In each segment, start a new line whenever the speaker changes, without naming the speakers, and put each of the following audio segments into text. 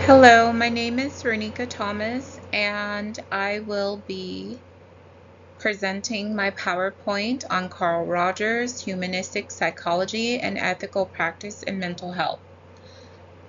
Hello, my name is Renika Thomas, and I will be presenting my PowerPoint on Carl Rogers' Humanistic Psychology and Ethical Practice in Mental Health.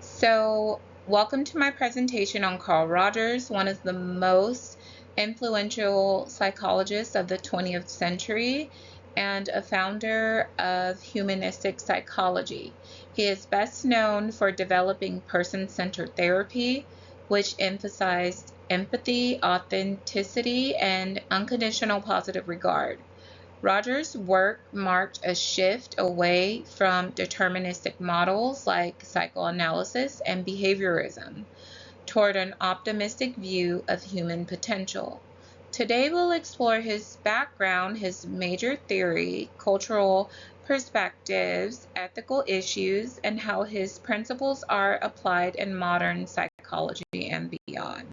So, welcome to my presentation on Carl Rogers, one of the most influential psychologists of the 20th century and a founder of humanistic psychology. He is best known for developing person-centered therapy, which emphasized empathy, authenticity, and unconditional positive regard. Rogers' work marked a shift away from deterministic models like psychoanalysis and behaviorism toward an optimistic view of human potential. Today we'll explore his background, his major theory, cultural perspectives, ethical issues, and how his principles are applied in modern psychology and beyond.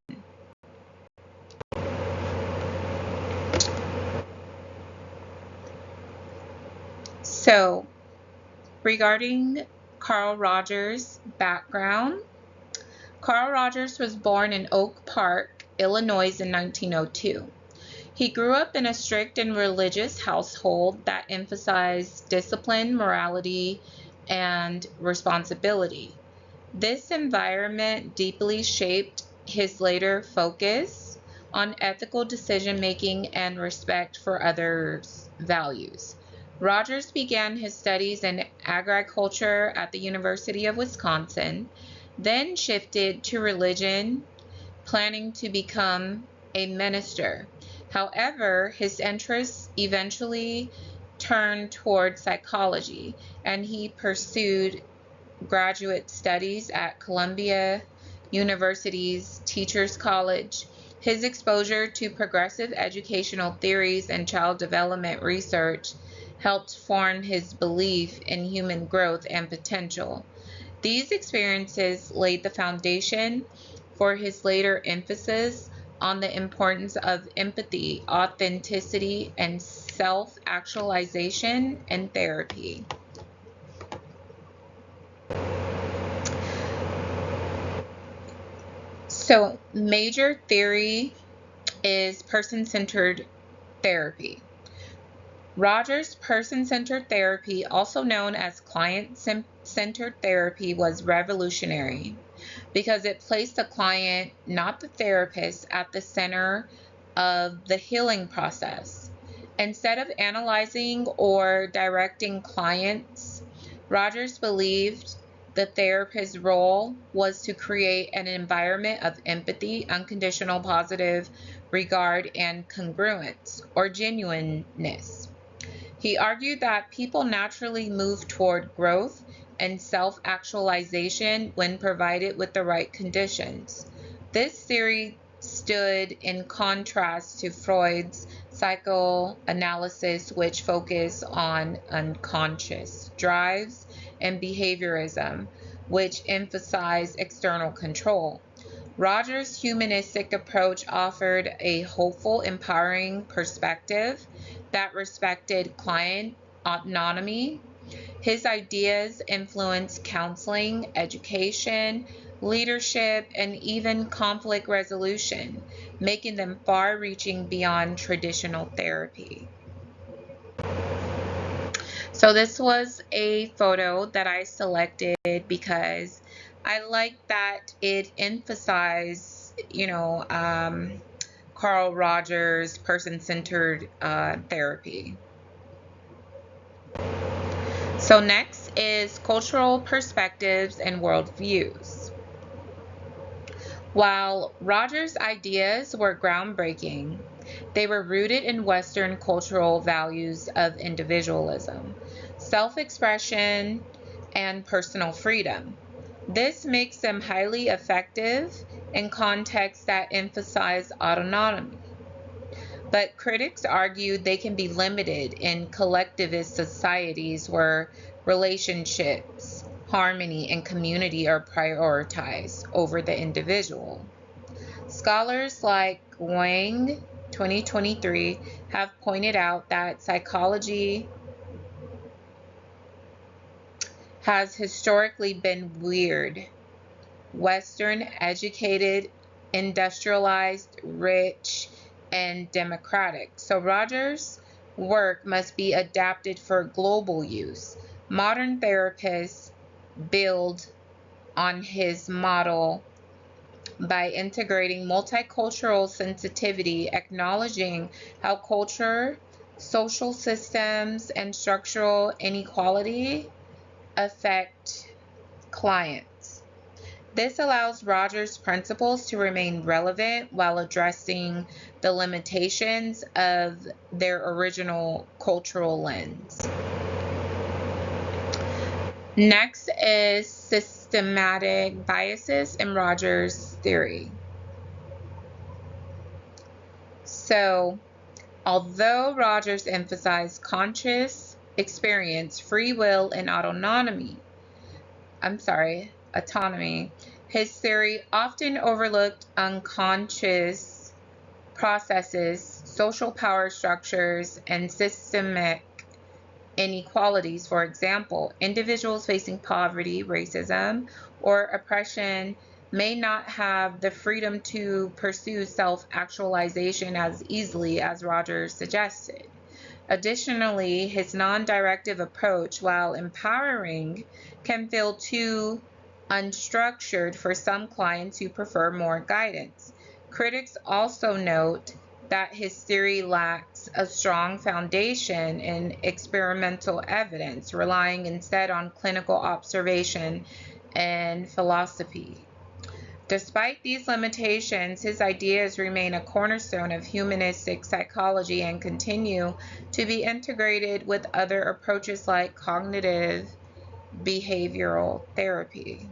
So, regarding Carl Rogers' background, Carl Rogers was born in Oak Park, Illinois in 1902. He grew up in a strict and religious household that emphasized discipline, morality, and responsibility. This environment deeply shaped his later focus on ethical decision-making and respect for others' values. Rogers began his studies in agriculture at the University of Wisconsin, then shifted to religion, planning to become a minister. However, his interests eventually turned toward psychology, and he pursued graduate studies at Columbia University's Teachers College. His exposure to progressive educational theories and child development research helped form his belief in human growth and potential. These experiences laid the foundation for his later emphasis on the importance of empathy, authenticity, and self-actualization in therapy. So, major theory is person-centered therapy. Rogers' person-centered therapy, also known as client-centered therapy, was revolutionary because it placed the client, not the therapist, at the center of the healing process. Instead of analyzing or directing clients, Rogers believed the therapist's role was to create an environment of empathy, unconditional positive regard, and congruence or genuineness. He argued that people naturally move toward growth and self-actualization when provided with the right conditions. This theory stood in contrast to Freud's psychoanalysis, which focused on unconscious drives, and behaviorism, which emphasized external control. Rogers' humanistic approach offered a hopeful, empowering perspective that respected client autonomy. His ideas influenced counseling, education, leadership, and even conflict resolution, making them far-reaching beyond traditional therapy. So this was a photo that I selected because I like that it emphasized, Carl Rogers' person-centered therapy. So next is cultural perspectives and worldviews. While Rogers' ideas were groundbreaking, they were rooted in Western cultural values of individualism, self-expression, and personal freedom. This makes them highly effective in contexts that emphasize autonomy. But critics argue they can be limited in collectivist societies where relationships, harmony, and community are prioritized over the individual. Scholars like Wang 2023 have pointed out that psychology has historically been Western, educated, industrialized, rich, and democratic. So Rogers' work must be adapted for global use. Modern therapists build on his model by integrating multicultural sensitivity, acknowledging how culture, social systems, and structural inequality affect clients. This allows Rogers' principles to remain relevant while addressing the limitations of their original cultural lens. Next is systematic biases in Rogers' theory. So, although Rogers emphasized conscious experience, free will, and autonomy, his theory often overlooked unconscious processes, social power structures, and systemic inequalities. For example, individuals facing poverty, racism, or oppression may not have the freedom to pursue self-actualization as easily as Rogers suggested. Additionally, his non-directive approach, while empowering, can feel too unstructured for some clients who prefer more guidance. Critics also note that his theory lacks a strong foundation in experimental evidence, relying instead on clinical observation and philosophy. Despite these limitations, his ideas remain a cornerstone of humanistic psychology and continue to be integrated with other approaches like cognitive behavioral therapy.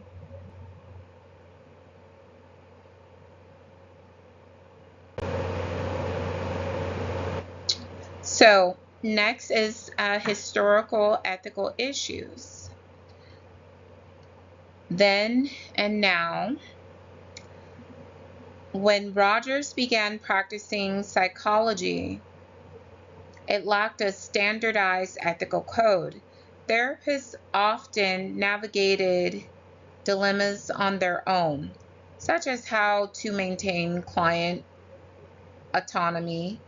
So, next is historical ethical issues. Then and now, when Rogers began practicing psychology, it lacked a standardized ethical code. Therapists often navigated dilemmas on their own, such as how to maintain client autonomy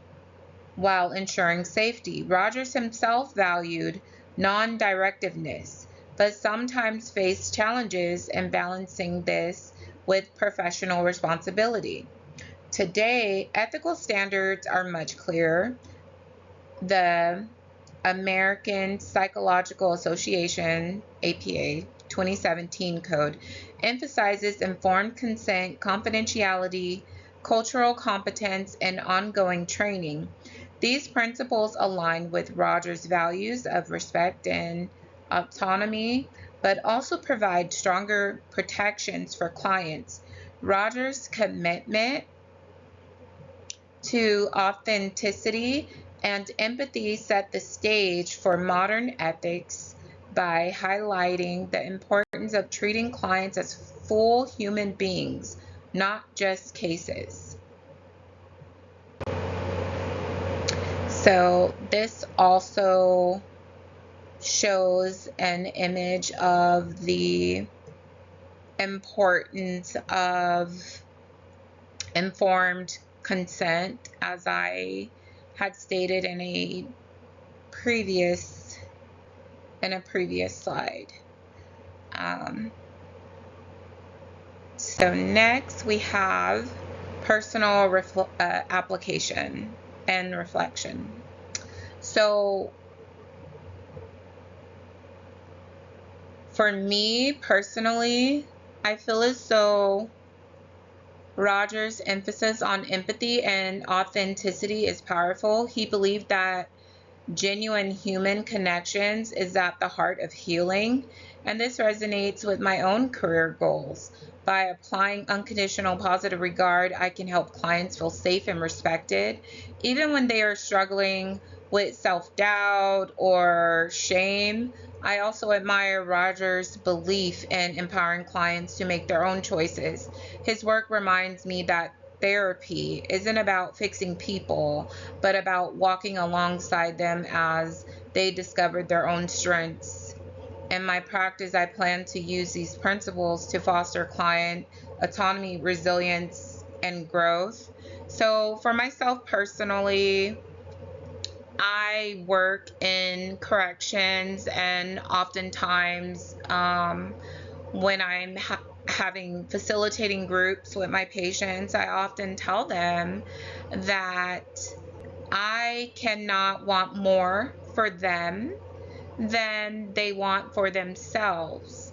while ensuring safety. Rogers himself valued non-directiveness, but sometimes faced challenges in balancing this with professional responsibility. Today, ethical standards are much clearer. The American Psychological Association, APA 2017 code, emphasizes informed consent, confidentiality, cultural competence, and ongoing training. These principles align with Rogers' values of respect and autonomy, but also provide stronger protections for clients. Rogers' commitment to authenticity and empathy set the stage for modern ethics by highlighting the importance of treating clients as full human beings, not just cases. So this also shows an image of the importance of informed consent, as I had stated in a previous slide. So next we have personal application and reflection. So for me personally, I feel as though Rogers' emphasis on empathy and authenticity is powerful. He believed that genuine human connections is at the heart of healing, and this resonates with my own career goals. By applying unconditional positive regard, I can help clients feel safe and respected, even when they are struggling with self-doubt or shame. I also admire Rogers' belief in empowering clients to make their own choices. His work reminds me that therapy isn't about fixing people, but about walking alongside them as they discover their own strengths In my practice, I plan to use these principles to foster client autonomy, resilience, and growth. So, for myself personally, I work in corrections, and oftentimes, when I'm having facilitating groups with my patients, I often tell them that I cannot want more for them than they want for themselves.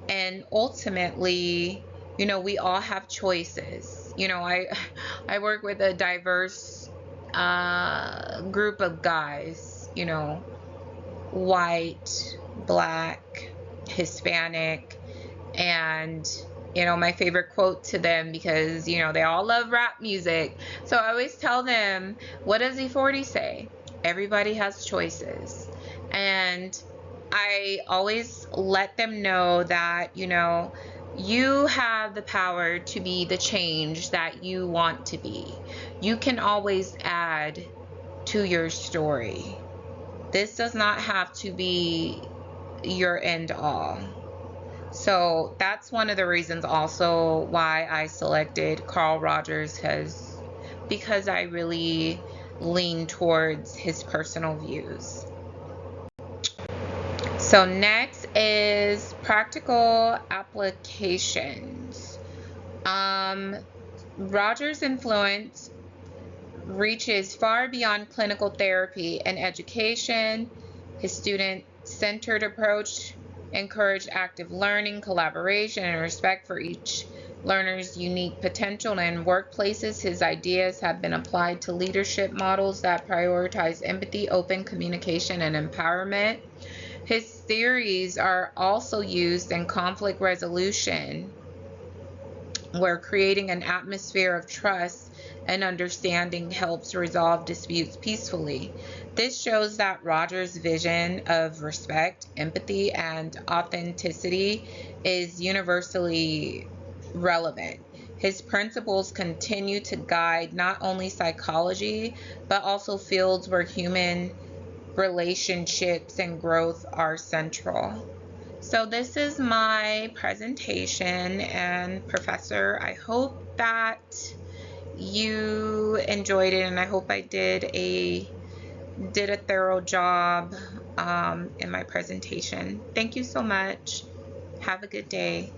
And ultimately, we all have choices. I work with a diverse group of guys, white, black, Hispanic, and my favorite quote to them, because they all love rap music, so I always tell them, what does E40 say? Everybody has choices. And I always let them know that you have the power to be the change that you want to be. You can always add to your story. This does not have to be your end all. So that's one of the reasons also why I selected Carl Rogers, because I really lean towards his personal views. So next is practical applications. Rogers' influence reaches far beyond clinical therapy and education. His student-centered approach encouraged active learning, collaboration, and respect for each learner's unique potential. In workplaces, his ideas have been applied to leadership models that prioritize empathy, open communication, and empowerment. His theories are also used in conflict resolution, where creating an atmosphere of trust and understanding helps resolve disputes peacefully. This shows that Rogers' vision of respect, empathy, and authenticity is universally relevant. His principles continue to guide not only psychology, but also fields where human relationships and growth are central. So this is my presentation, and Professor, I hope that you enjoyed it, and I hope I did a thorough job in my presentation. Thank you so much. Have a good day.